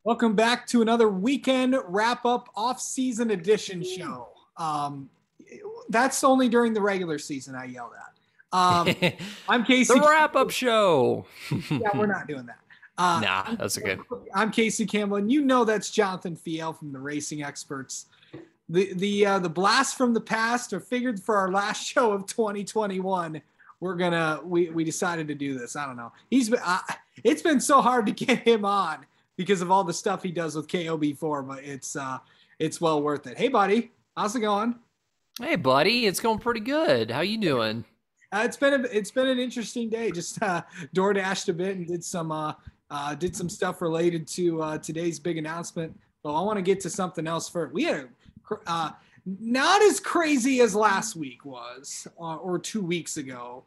Welcome back to another weekend wrap-up off-season edition show. That's only during the regular season I yell at. I'm The Casey. wrap-up show. Yeah, we're not doing that. Nah, that's okay. I'm Casey Campbell, and you know that's Jonathan Fjeld from the Racing Experts. The blast from the past are figured for our last show of 2021. We decided to do this. I don't know. It's been so hard to get him on because of all the stuff he does with KOB4, but it's well worth it. Hey, buddy, how's it going? Hey, buddy, it's going pretty good. How you doing? It's been an interesting day. Just door dashed a bit and did some stuff related to today's big announcement. But I want to get to something else first. We had not as crazy as last week was or 2 weeks ago.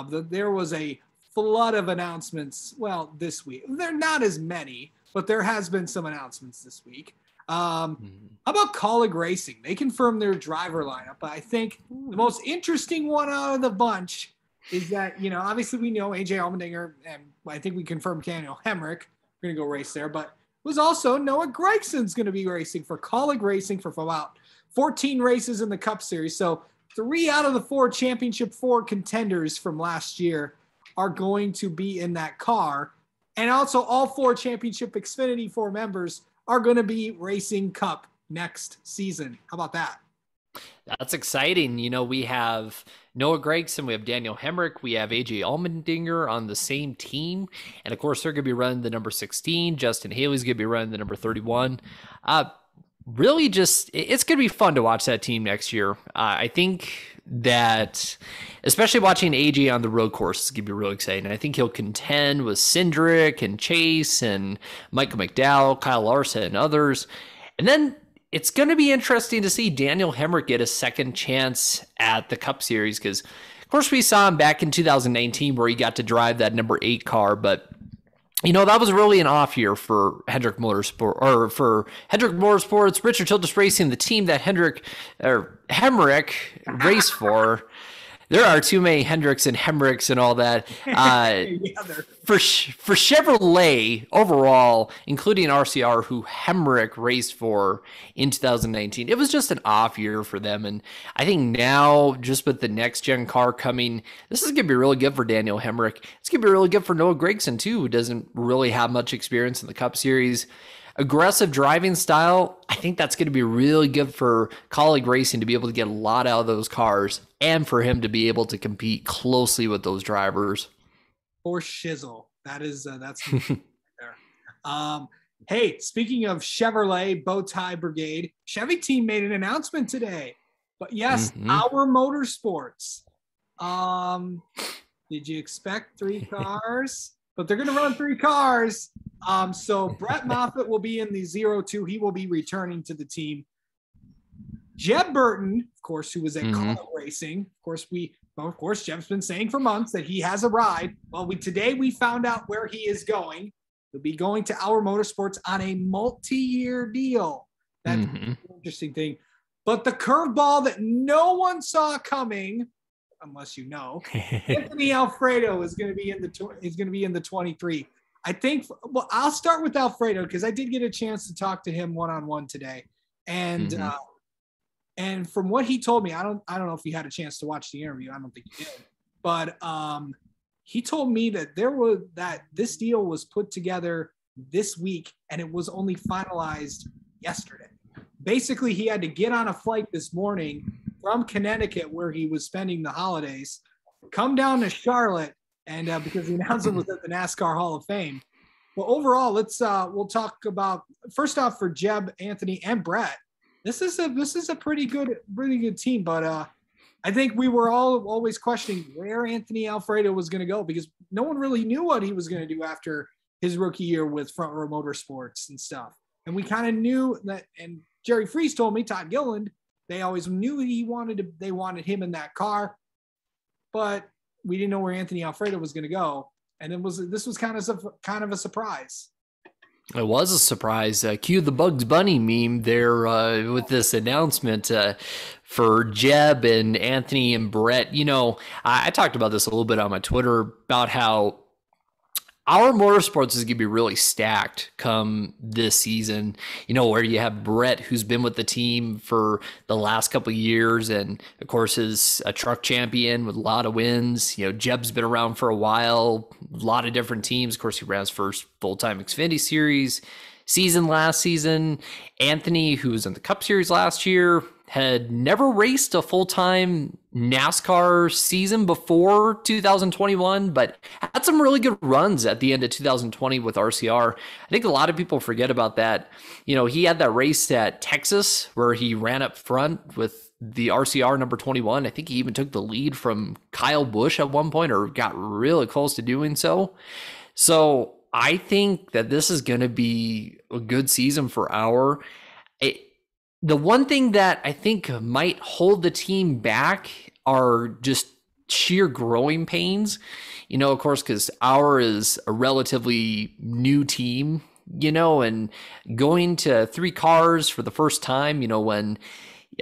There was a flood of announcements. Well, this week they're not as many, but there has been some announcements this week. How about Colleague Racing? They confirmed their driver lineup, but I think the most interesting one out of the bunch is that, obviously we know AJ Allmendinger, and I think we confirmed Daniel Hemrick are going to go race there, but it was also Noah Gregson's going to be racing for Colleague Racing for about 14 races in the Cup Series. So 3 out of the 4 Championship 4 contenders from last year are going to be in that car. And also all 4 Championship Xfinity 4 members are going to be racing Cup next season. How about that? That's exciting. We have Noah Gragson, we have Daniel Hemrick, we have AJ Allmendinger on the same team. And of course, they're going to be running the number 16. Justin Haley's going to be running the number 31. Really it's going to be fun to watch that team next year. I think that especially watching AJ on the road course is going to be really exciting. I think he'll contend with Cindric and Chase and Michael McDowell, Kyle Larson, and others. And then it's going to be interesting to see Daniel Hemrick get a second chance at the Cup Series because, of course, we saw him back in 2019 where he got to drive that number 8 car, but that was really an off year for Hendrick Motorsports. Richard Childress Racing, the team that Hemrick raced for. There are too many Hendricks and Hemricks and all that. For Chevrolet overall, including RCR, who Hemrick raced for in 2019, it was just an off year for them. And I think now, just with the next gen car coming, this is going to be really good for Daniel Hemrick. It's going to be really good for Noah Gragson, too, who doesn't really have much experience in the Cup Series. Aggressive driving style, I think that's going to be really good for Colleague Racing to be able to get a lot out of those cars and for him to be able to compete closely with those drivers. For shizzle. That's there. Hey, speaking of Chevrolet bow tie brigade, Chevy team made an announcement today. But yes, Our Motorsports. Did you expect 3 cars? But they're going to run 3 cars. So Brett Moffitt will be in the 02. He will be returning to the team. Jeb Burton, of course, who was at Colleague Racing. Of course, Jeb's been saying for months that he has a ride. Well, today we found out where he is going. He'll be going to Our Motorsports on a multi-year deal. That's an interesting thing. But the curveball that no one saw coming, unless you know, Anthony Alfredo is going to be in the 23. I think. Well, I'll start with Alfredo because I did get a chance to talk to him one-on-one today, and from what he told me, I don't know if he had a chance to watch the interview. I don't think he did, but he told me that this deal was put together this week and it was only finalized yesterday. Basically, he had to get on a flight this morning from Connecticut, where he was spending the holidays, come down to Charlotte, and because the announcement was at the NASCAR Hall of Fame. Well, overall, we'll talk about, first off, for Jeb, Anthony, and Brett. This is a pretty good team, but I think we were all always questioning where Anthony Alfredo was going to go because no one really knew what he was going to do after his rookie year with Front Row Motorsports and stuff. And we kind of knew that, and Jerry Freese told me, Todd Gilliland, they always knew they wanted him in that car, but we didn't know where Anthony Alfredo was going to go. And this was kind of a surprise. It was a surprise. Cue the Bugs Bunny meme there with this announcement for Jeb and Anthony and Brett. I talked about this a little bit on my Twitter about how our motorsports is going to be really stacked come this season, where you have Brett, who's been with the team for the last couple of years, and of course is a truck champion with a lot of wins. Jeb's been around for a while, a lot of different teams. Of course, he ran his first full-time Xfinity Series season last season. Anthony, who was in the Cup Series last year, had never raced a full-time NASCAR season before 2021, but had some really good runs at the end of 2020 with RCR. I think a lot of people forget about that. He had that race at Texas where he ran up front with the RCR number 21. I think he even took the lead from Kyle Busch at one point, or got really close to doing so. So I think that this is going to be a good season for our. The one thing that I think might hold the team back are just sheer growing pains, of course, because our is a relatively new team, and going to 3 cars for the first time, when,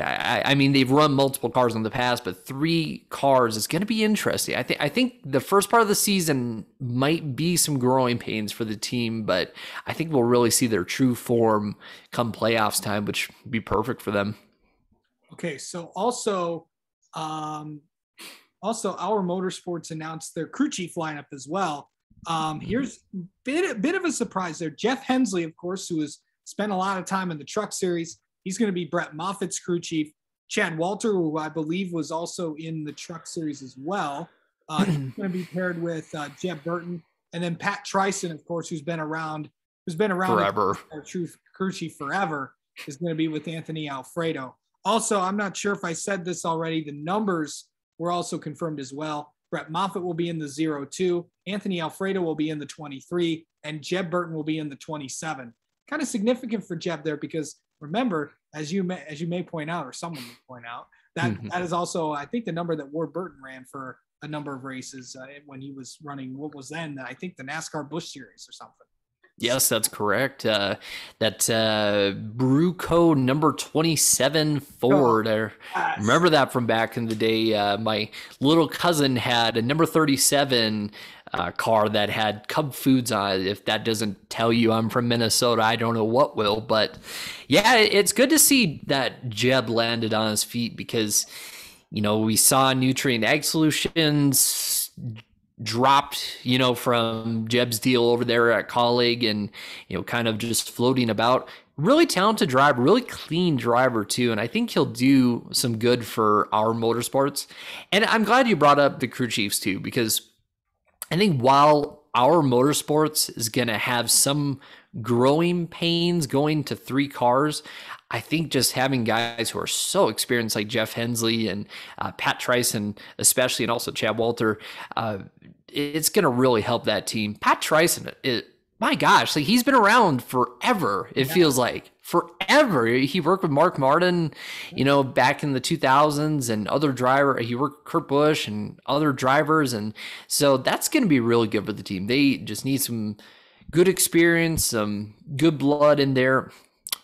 I mean, they've run multiple cars in the past, but 3 cars is going to be interesting. I think the first part of the season might be some growing pains for the team, but I think we'll really see their true form come playoffs time, which would be perfect for them. Okay, so also our Motorsports announced their crew chief lineup as well. Here's a bit of a surprise there. Jeff Hensley, of course, who has spent a lot of time in the Truck Series. He's going to be Brett Moffitt's crew chief. Chad Walter, who I believe was also in the Truck Series as well, he's going to be paired with Jeb Burton, and then Pat Tryson, of course, who's been around forever, our true crew chief forever, is going to be with Anthony Alfredo. Also, I'm not sure if I said this already. The numbers were also confirmed as well. Brett Moffitt will be in the 02. Anthony Alfredo will be in the 23, and Jeb Burton will be in the 27. Kind of significant for Jeb there because, remember, as you may point out, or someone may point out, that is also, I think, the number that Ward Burton ran for a number of races when he was running what was then, I think, the NASCAR Busch Series or something. Yes, that's correct. That Bruco number 27 Ford. I remember that from back in the day. My little cousin had a number 37 car that had Cub Foods on it. If that doesn't tell you I'm from Minnesota, I don't know what will. But yeah, it's good to see that Jeb landed on his feet because, we saw Nutrient Ag Solutions dropped, from Jeb's deal over there at Colleague and, kind of just floating about. Really talented driver, really clean driver too. And I think he'll do some good for our motorsports. And I'm glad you brought up the crew chiefs too, because I think while our motorsports is going to have some growing pains going to 3 cars, I think just having guys who are so experienced like Jeff Hensley and Pat Tryson, especially, and also Chad Walter, it's going to really help that team. Pat Tryson, my gosh, he's been around forever. It feels like forever. He worked with Mark Martin, back in the 2000s, and other driver. He worked with Kurt Busch and other drivers, and so that's going to be really good for the team. They just need some good experience, some good blood in there.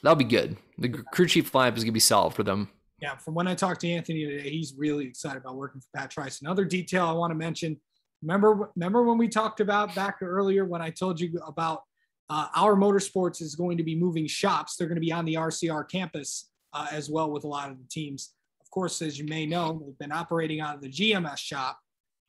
That'll be good. The crew chief lineup is going to be solid for them. Yeah, from when I talked to Anthony today, he's really excited about working for Pat Trice. Another detail I want to mention, remember when we talked about back earlier when I told you about our Motorsports is going to be moving shops. They're going to be on the RCR campus as well with a lot of the teams. Of course, as you may know, they've been operating out of the GMS shop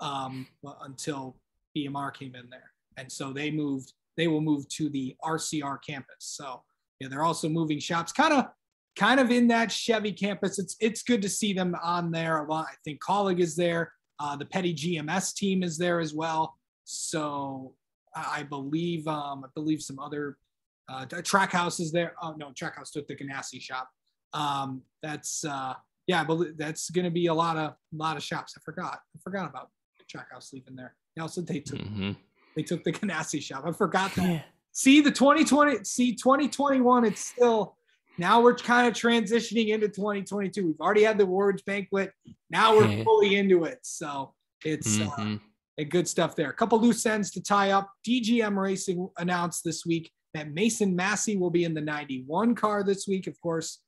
until BMR came in there. And so they will move to the RCR campus. So yeah, they're also moving shops kind of in that Chevy campus. It's good to see them on there. Well, I think Colleague is there. The Petty GMS team is there as well. So I believe some other Trackhouse is there. Oh no, Trackhouse took the Ganassi shop. I believe that's going to be a lot of shops. I forgot about Trackhouse leaving there. They also they took the Ganassi shop. I forgot that. Yeah. See 2021. It's still, now we're kind of transitioning into 2022. We've already had the Awards banquet. Now we're fully into it. So it's good stuff there. A couple loose ends to tie up. DGM Racing announced this week that Mason Massey will be in the 91 car this week. Of course,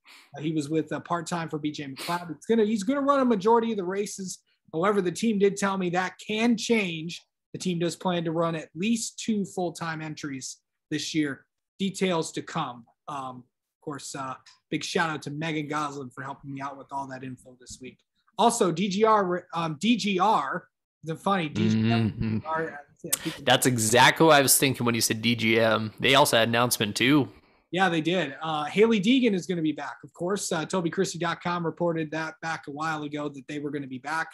he was with part-time for BJ McLeod. He's going to run a majority of the races. However, the team did tell me that can change The team does plan to run at least 2 full-time entries this year. Details to come. Of course, big shout out to Megan Goslin for helping me out with all that info this week. Also, DGR, the funny DGR. That's exactly what I was thinking when you said DGM. They also had an announcement too. Yeah, they did. Haley Deegan is going to be back. Of course, TobyChristie.com reported that back a while ago that they were going to be back.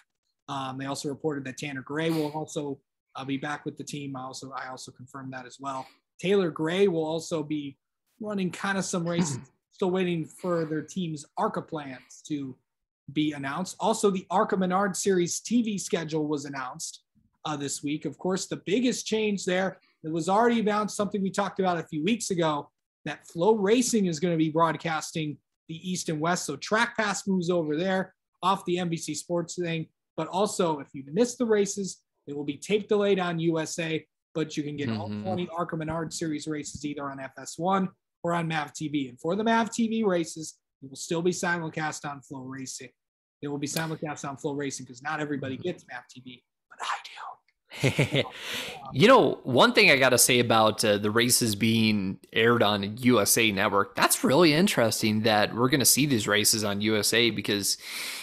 They also reported that Tanner Gray will also be back with the team. I also confirmed that as well. Taylor Gray will also be running kind of some races. Still waiting for their team's ARCA plans to be announced. Also, the ARCA Menard Series TV schedule was announced this week. Of course, the biggest change there, it was already announced, something we talked about a few weeks ago, that Flow Racing is going to be broadcasting the East and West. So Track Pass moves over there off the NBC Sports thing. But also, if you miss the races, it will be tape delayed on USA, but you can get all 20 ARCA Menard Series races either on FS1 or on MAV TV. And for the MAV TV races, it will still be simulcast on Flow Racing. It will be simulcast on Flow Racing because not everybody gets MAV TV, but I do. You know, one thing I got to say about the races being aired on USA Network, that's really interesting that we're going to see these races on USA because,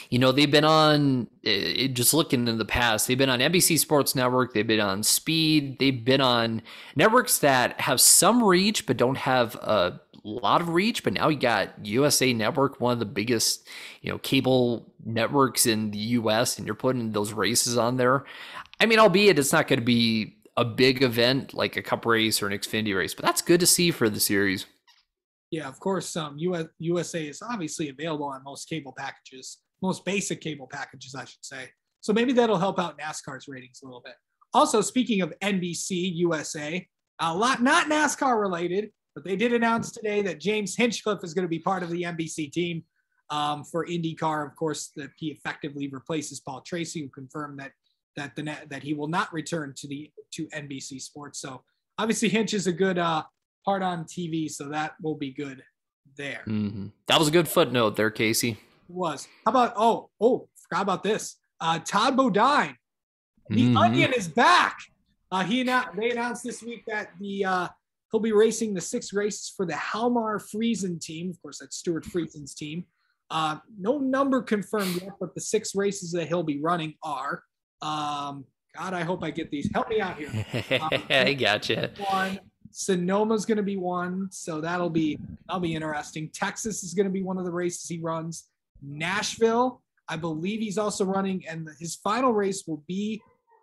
you know, they've been on, just looking in the past, they've been on NBC Sports Network, they've been on Speed, they've been on networks that have some reach but don't have a lot of reach. But now you got USA Network, one of the biggest, you know, cable networks in the US, and you're putting those races on there. I mean, albeit it's not going to be a big event like a Cup race or an Xfinity race, but that's good to see for the series. Yeah, of course, USA is obviously available on most cable packages, most basic cable packages, I should say. So maybe that'll help out NASCAR's ratings a little bit. Also, speaking of NBC USA, a lot not NASCAR related, but they did announce today that James Hinchcliffe is going to be part of the NBC team for IndyCar. Of course, that he effectively replaces Paul Tracy, who confirmed that he will not return to NBC Sports. So obviously Hinch is a good part on TV, so that will be good there. That was a good footnote there, Casey. It was. How about forgot about this. Todd Bodine, the Onion is back. They announced this week that he'll be racing the 6 races for the Halmar Friesen team. Of course, that's Stuart Friesen's team. No number confirmed yet, but the 6 races that he'll be running are. God, I hope I get these. Help me out here. I gotcha. Sonoma's going to be one, so that'll be interesting. Texas is going to be one of the races he runs. Nashville, I believe he's also running, and his final race will be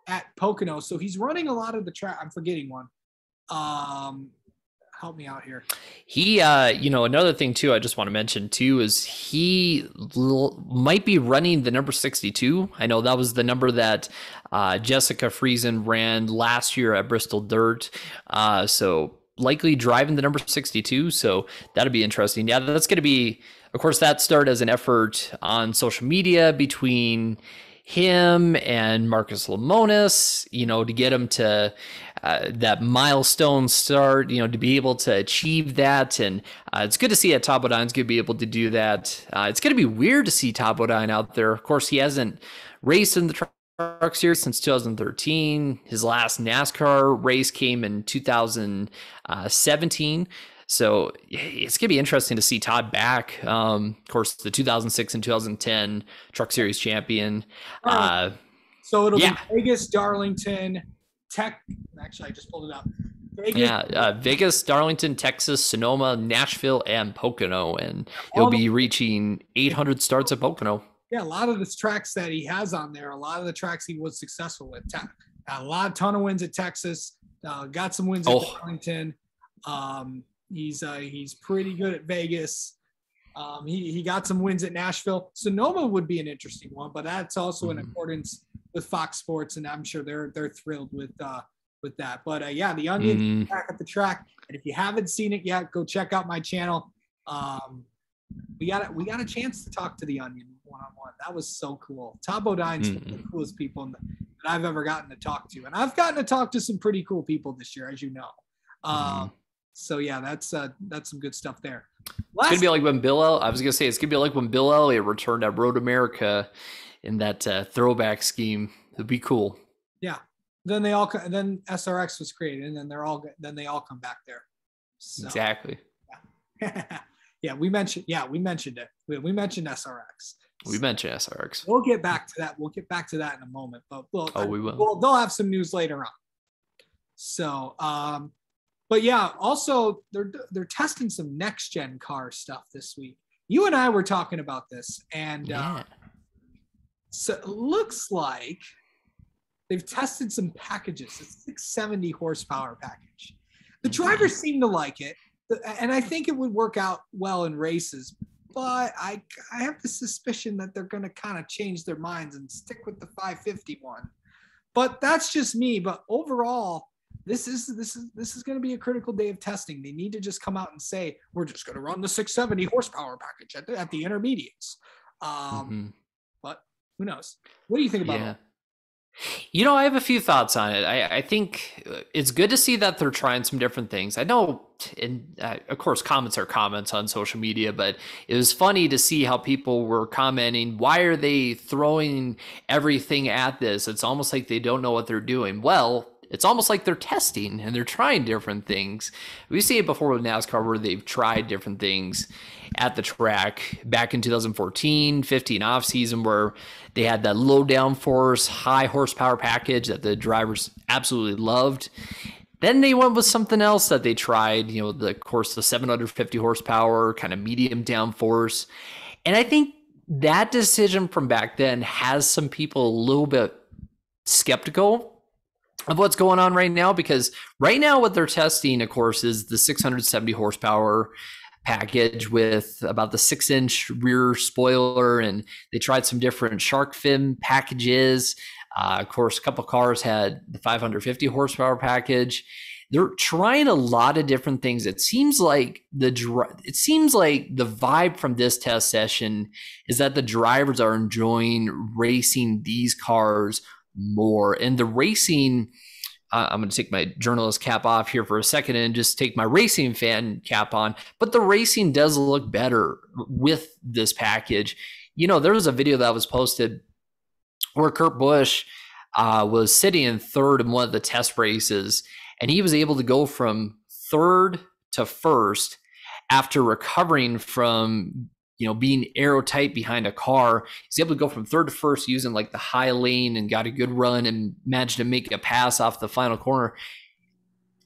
at Pocono. So he's running a lot of the track. I'm forgetting one. Help me out here. He, another thing too, I just want to mention too, is he might be running the number 62. I know that was the number that Jessica Friesen ran last year at Bristol Dirt. So likely driving the number 62. So that'll be interesting. Yeah, that's going to be, of course, that started as an effort on social media between him and Marcus Lemonis, to get him to that milestone start, to be able to achieve that. And it's good to see that Todd Bodine's going to be able to do that. It's going to be weird to see Todd Bodine out there. Of course, he hasn't raced in the Truck Series since 2013. His last NASCAR race came in 2017. So it's going to be interesting to see Todd back. Of course, the 2006 and 2010 Truck Series champion. So it'll be Vegas, Darlington, Actually, I just pulled it up. Vegas, Darlington, Texas, Sonoma, Nashville, and Pocono. And he'll be reaching 800 starts at Pocono. Yeah, a lot of the tracks that he has on there, a lot of the tracks he was successful with. A ton of wins at Texas. Got some wins at Darlington. He's pretty good at Vegas. He got some wins at Nashville. Sonoma would be an interesting one, but that's also in accordance with Fox Sports, and I'm sure they're thrilled with that. But the Onion back at the track, and if you haven't seen it yet, go check out my channel. We got a chance to talk to the Onion one-on-one. That was so cool. Todd Bodine's one of the coolest people that I've ever gotten to talk to, and I've gotten to talk to some pretty cool people this year, as you know. So yeah, that's some good stuff there. It's gonna be like when it's gonna be like when Bill Elliott returned at Road America in that throwback scheme. It'd be cool. Yeah. then then SRX was created, and then they all come back there. So, exactly. Yeah. We mentioned it. We mentioned SRX. We mentioned SRX. We'll get back to that. In a moment. But we will. They'll have some news later on. So, but yeah, also they're testing some next gen car stuff this week. You and I were talking about this, and so it looks like they've tested some packages. It's like 70 horsepower package. The drivers seem to like it, and I think it would work out well in races. But I have the suspicion that they're going to kind of change their minds and stick with the 550 one. But that's just me. But overall, this is going to be a critical day of testing. They need to just come out and say, we're just going to run the 670 horsepower package at the intermediates. But who knows? What do you think about it? I have a few thoughts on it. I think it's good to see that they're trying some different things. I know, and of course, comments are comments on social media, but it was funny to see how people were commenting, why are they throwing everything at this? It's almost like they don't know what they're doing. Well, it's almost like they're testing and they're trying different things. We've seen it before with NASCAR where they've tried different things at the track back in 2014, 15 off season, where they had that low downforce, high horsepower package that the drivers absolutely loved. Then they went with something else that they tried, the 750 horsepower, kind of medium downforce. And I think that decision from back then has some people a little bit skeptical of what's going on right now, because right now what they're testing, of course, is the 670 horsepower package with about the 6-inch rear spoiler, and they tried some different shark fin packages. Of course, a couple of cars had the 550 horsepower package. They're trying a lot of different things. It seems like the vibe from this test session is that the drivers are enjoying racing these cars more. And the racing, I'm going to take my journalist cap off here for a second and just take my racing fan cap on. But the racing does look better with this package. There was a video that was posted where Kurt Busch was sitting in third in one of the test races, and he was able to go from third to first after recovering from being aerotight behind a car. He's able to go from third to first using like the high lane and got a good run and managed to make a pass off the final corner.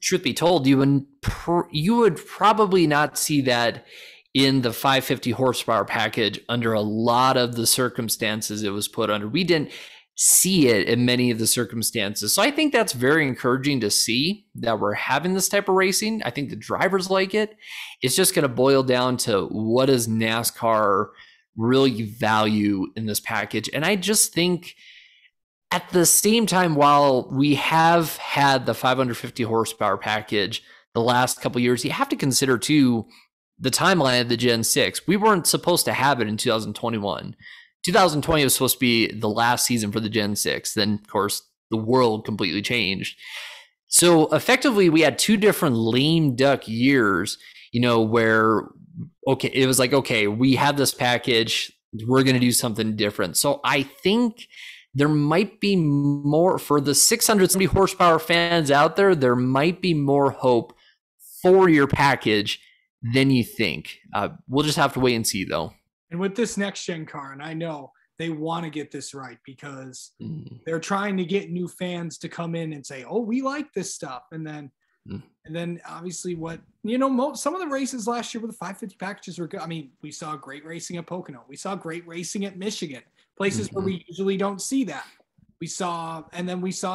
Truth be told, you would probably not see that in the 550 horsepower package under a lot of the circumstances it was put under. We didn't see it in many of the circumstances. So I think that's very encouraging to see that we're having this type of racing. I think the drivers like it. It's just going to boil down to what does NASCAR really value in this package. And I just think at the same time, while we have had the 550 horsepower package the last couple of years, you have to consider too the timeline of the Gen 6. We weren't supposed to have it in 2021. 2020 was supposed to be the last season for the Gen 6. Then, of course, the world completely changed. So effectively, we had two different lame duck years, where, it was like, okay, we have this package, we're going to do something different. So I think there might be more for the 670 horsepower fans out there. There might be more hope for your package than you think. We'll just have to wait and see, though. And with this next gen car, and I know they want to get this right because they're trying to get new fans to come in and say, "Oh, we like this stuff," and then obviously some of the races last year with the 550 packages were good. I mean, we saw great racing at Pocono. We saw great racing at Michigan, places where we usually don't see that. We saw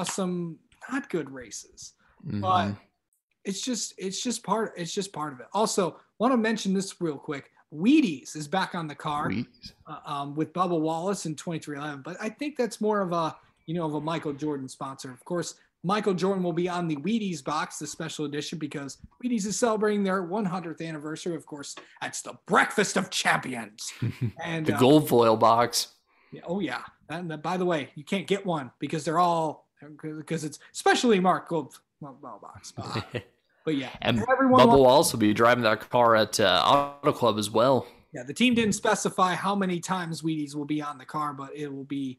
some not good races, but it's just part of it. Also, want to mention this real quick. Wheaties is back on the car with Bubba Wallace in 2311, but I think that's more of a Michael Jordan sponsor. Of course, Michael Jordan will be on the Wheaties box, the special edition, because Wheaties is celebrating their 100th anniversary. Of course, that's the Breakfast of Champions and the gold foil box. Oh yeah, and by the way, you can't get one because it's especially marked gold box. But yeah, and Bubba will also be driving that car at Auto Club as well. Yeah, the team didn't specify how many times Wheaties will be on the car, but it will be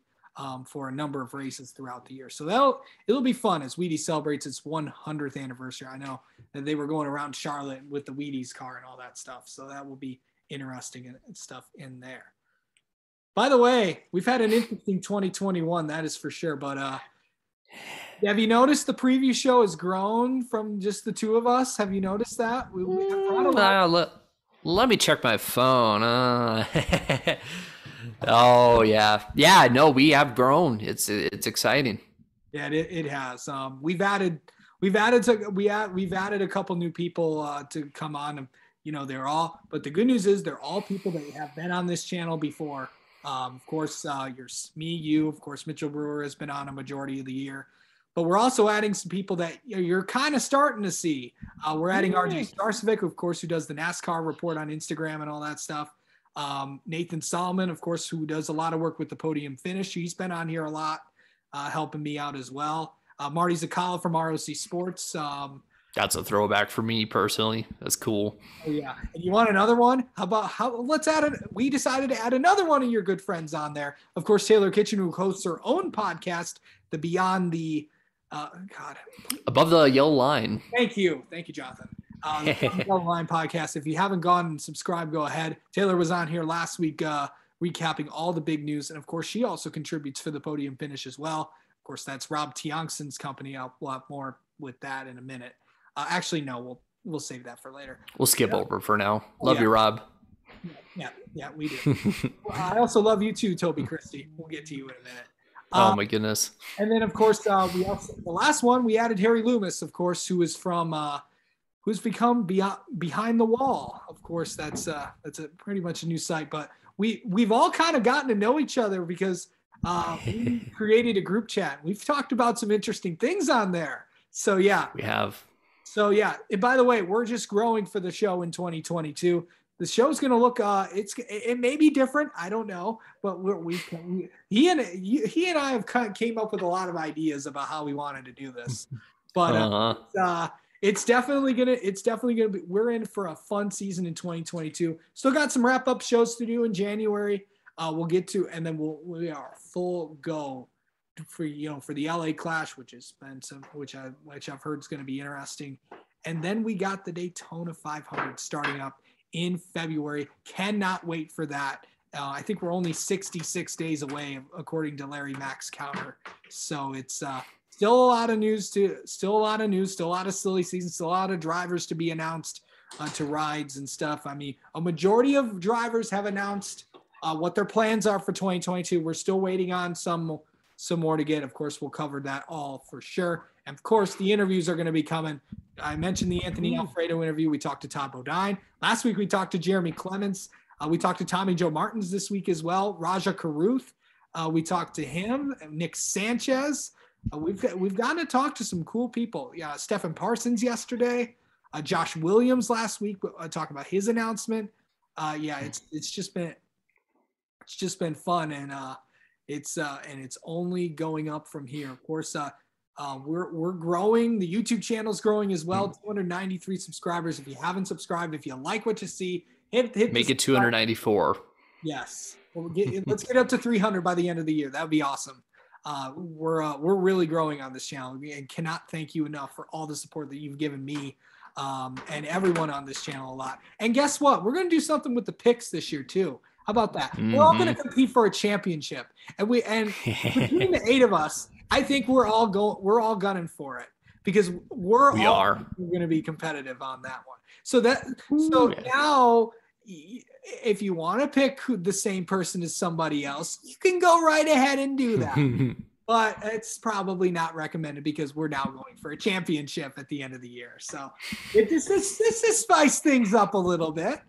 for a number of races throughout the year. So it'll be fun as Wheaties celebrates its 100th anniversary. I know that they were going around Charlotte with the Wheaties car and all that stuff. So that will be interesting and stuff in there. By the way, we've had an interesting 2021, that is for sure. But have you noticed the preview show has grown from just the two of us? Have you noticed that? Let me check my phone. Oh yeah. No, we have grown. It's exciting. Yeah, it has. We've added a couple new people to come on. But the good news is they're all people that have been on this channel before. Of course, of course, Mitchell Brewer has been on a majority of the year. But we're also adding some people that you're kind of starting to see. We're adding RJ Starcevic, of course, who does the NASCAR report on Instagram and all that stuff. Nathan Solomon, of course, who does a lot of work with the podium finish. He's been on here a lot, helping me out as well. Marty Zakala from ROC Sports. That's a throwback for me personally. That's cool. Oh yeah. And you want another one? We decided to add another one of your good friends on there. Of course, Taylor Kitchen, who hosts her own podcast, the Beyond the Above the Yellow Line. Thank you, Jonathan. The Yellow Line podcast. If you haven't gone and subscribed, go ahead. Taylor was on here last week, recapping all the big news, and of course, she also contributes for the podium finish as well. Of course, that's Rob Tiangson's company. We'll have more with that in a minute. Actually, no, we'll save that for later. We'll skip over for now. Love you, Rob. Yeah, we do. I also love you too, Toby Christie. We'll get to you in a minute. Oh my goodness! And then, of course, the last one we added Harry Loomis, of course, who's become Behind the Wall. Of course, that's a pretty much a new site, but we've all kind of gotten to know each other because we created a group chat. We've talked about some interesting things on there. So yeah, we have. So yeah, and by the way, we're just growing for the show in 2022. The show's going to look, it may be different. I don't know, but he and I have came up with a lot of ideas about how we wanted to do this, but it's definitely going to be, we're in for a fun season in 2022. Still got some wrap up shows to do in January. We'll get to, and then we are full go for the LA Clash, which I've heard is going to be interesting. And then we got the Daytona 500 starting up in February. Cannot wait for that. I think we're only 66 days away, according to Larry Mack's counter. So it's still a lot of news, still a lot of silly seasons, still a lot of drivers to be announced to rides and stuff. I mean, a majority of drivers have announced what their plans are for 2022. We're still waiting on some more to get. Of course, we'll cover that all for sure. And of course, the interviews are going to be coming. I mentioned the Anthony Alfredo interview. We talked to Todd Bodine. Last week, we talked to Jeremy Clements. We talked to Tommy Joe Martins this week as well. Raja Caruth. We talked to him. Nick Sanchez. We've gotten to talk to some cool people. Yeah, Stephen Parsons yesterday. Josh Williams last week. Talking about his announcement. It's just been fun, and it's only going up from here. Of course, we're growing. The YouTube channel's growing as well. 293 subscribers. If you haven't subscribed, if you like what you see, hit make it 294. Yes, let's get up to 300 by the end of the year. That would be awesome. We're really growing on this channel, and cannot thank you enough for all the support that you've given me and everyone on this channel a lot. And guess what? We're going to do something with the picks this year too. How about that? Mm-hmm. We're all going to compete for a championship, and between the 8 of us, I think we're all gunning for it because we're going to be competitive on that one. So now, if you want to pick the same person as somebody else, you can go right ahead and do that. But it's probably not recommended because we're now going for a championship at the end of the year. So this is spice things up a little bit.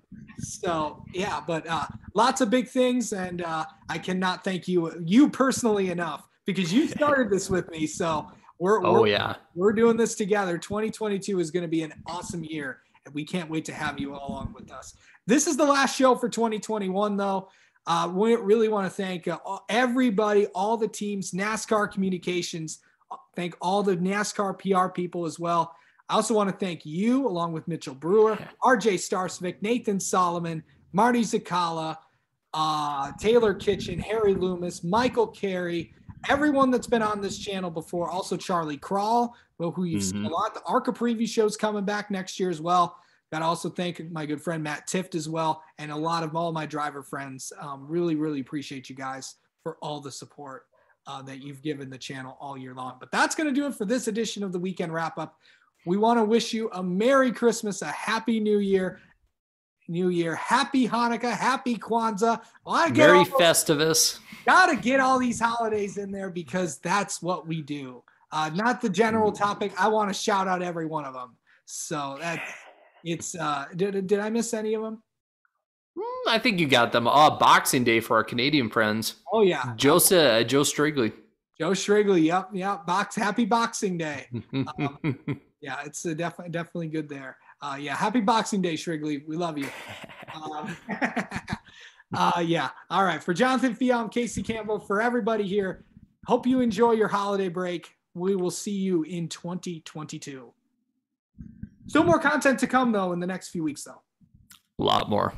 So yeah, but lots of big things, and I cannot thank you personally enough because you started this with me. So we're doing this together. 2022 is going to be an awesome year, and we can't wait to have you all along with us. This is the last show for 2021, though. We really want to thank everybody, all the teams, NASCAR Communications, thank all the NASCAR PR people as well. I also want to thank you, along with Mitchell Brewer, RJ Starcevic, Nathan Solomon, Marty Zakala, Taylor Kitchen, Harry Loomis, Michael Carey, everyone that's been on this channel before. Also Charlie Crawl, who you've seen a lot. The ARCA preview show's coming back next year as well. Got to also thank my good friend Matt Tift as well, and a lot of all my driver friends. Really, really appreciate you guys for all the support that you've given the channel all year long. But that's going to do it for this edition of the Weekend Wrap Up. We want to wish you a Merry Christmas, a Happy New Year. Happy Hanukkah, Happy Kwanzaa. Merry Festivus. Gotta get all these holidays in there because that's what we do. Not the general topic. I want to shout out every one of them. So did I miss any of them? I think you got them. Boxing Day for our Canadian friends. Oh yeah. Joe Strigley. Joe Strigley. Yep. Happy Boxing Day. Yeah, it's definitely good there. Happy Boxing Day, Shrigley. We love you. Yeah. All right. For Jonathan Fial and Casey Campbell, for everybody here, hope you enjoy your holiday break. We will see you in 2022. Still more content to come, though, in the next few weeks, though. A lot more.